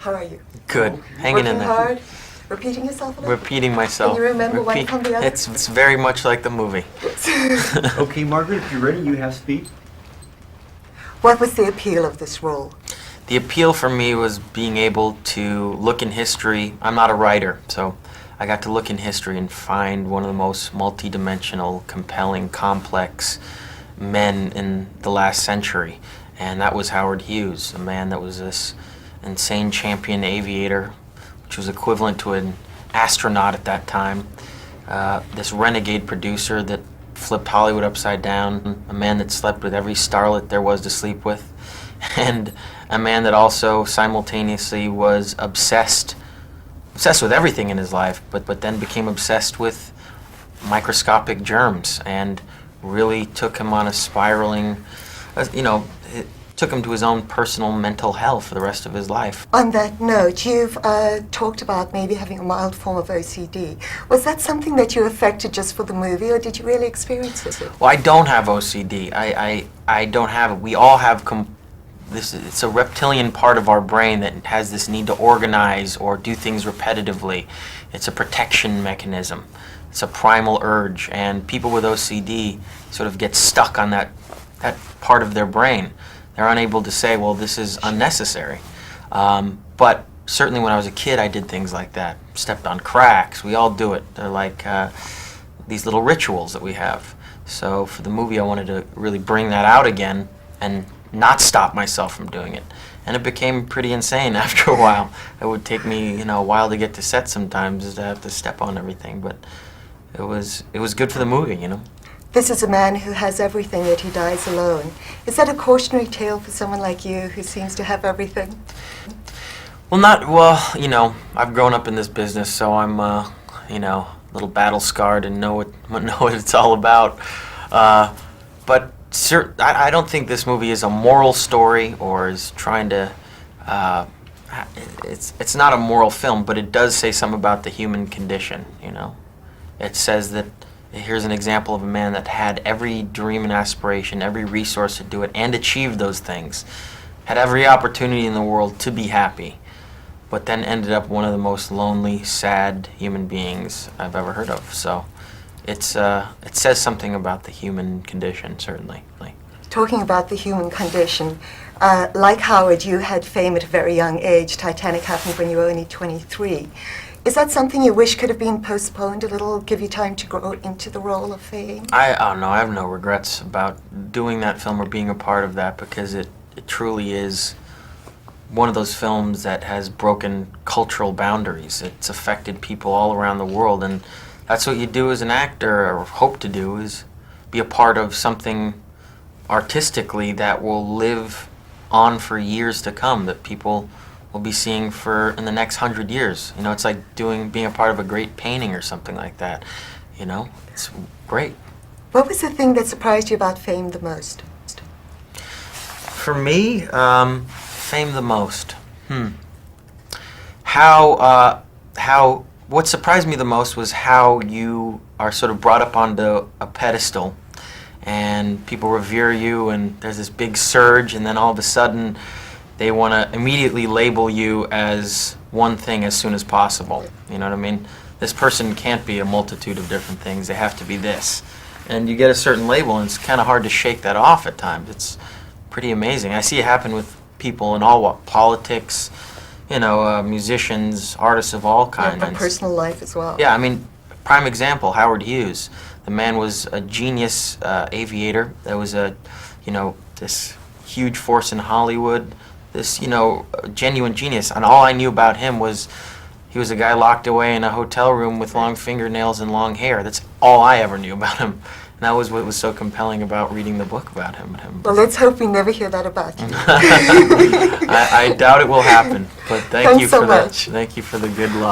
How are you? Good. Hanging in Working there. hard? Repeating yourself a little? Repeating myself. Can you remember one from the other? It's very much like the movie. Okay, Margaret, if you're ready, you have speed. What was the appeal of this role? The appeal for me was being able to look in history. I'm not a writer, so I got to look in history and find one of the most multidimensional, compelling, complex men in the last century. And that was Howard Hughes, a man that was this insane champion aviator, which was equivalent to an astronaut at that time. This renegade producer that flipped Hollywood upside down, a man that slept with every starlet there was to sleep with, and a man that also simultaneously was obsessed with everything in his life, but then became obsessed with microscopic germs and really took him on a spiraling, it took him to his own personal mental hell for the rest of his life. On that note, you've talked about maybe having a mild form of OCD. Was that something that you affected just for the movie, or did you really experience it? Well, I don't have OCD. I don't have it. We all have it's a reptilian part of our brain that has this need to organize or do things repetitively. It's a protection mechanism. It's a primal urge, and people with OCD sort of get stuck on that part of their brain. They're unable to say, well, this is unnecessary. But certainly when I was a kid, I did things like that. Stepped on cracks. We all do it. They're like these little rituals that we have. So for the movie, I wanted to really bring that out again and not stop myself from doing it. And it became pretty insane after a while. It would take me, a while to get to set sometimes, to have to step on everything. But it was good for the movie, This is a man who has everything, yet he dies alone. Is that a cautionary tale for someone like you who seems to have everything? Well, I've grown up in this business, so I'm, a little battle-scarred and know what it's all about. But I don't think this movie is a moral story or is trying to... It's not a moral film, but it does say something about the human condition, It says that here's an example of a man that had every dream and aspiration, every resource to do it, and achieved those things. Had every opportunity in the world to be happy, but then ended up one of the most lonely, sad human beings I've ever heard of. So it says something about the human condition, certainly. Talking about the human condition, like Howard, you had fame at a very young age. Titanic happened when you were only 23. Is that something you wish could have been postponed a little, give you time to grow into the role of fame? I don't know. I have no regrets about doing that film or being a part of that, because it truly is one of those films that has broken cultural boundaries. It's affected people all around the world, and that's what you do as an actor, or hope to do, is be a part of something artistically that will live on for years to come, that people will be seeing in the next 100 years. It's like being a part of a great painting or something like that. It's great. What was the thing that surprised you about fame the most? For me, fame the most. What surprised me the most was how you are sort of brought up onto a pedestal and people revere you, and there's this big surge, and then all of a sudden they want to immediately label you as one thing as soon as possible. You know what I mean? This person can't be a multitude of different things. They have to be this. And you get a certain label, and it's kind of hard to shake that off at times. It's pretty amazing. I see it happen with people in all politics, musicians, artists of all kinds. Yeah, but personal life as well. Yeah, prime example, Howard Hughes. The man was a genius aviator. There was this huge force in Hollywood. This, genuine genius. And all I knew about him was he was a guy locked away in a hotel room with long fingernails and long hair. That's all I ever knew about him. And that was what was so compelling about reading the book about him. Well, let's hope we never hear that about you. I doubt it will happen, but thank you so for much. that. Thank you for the good luck.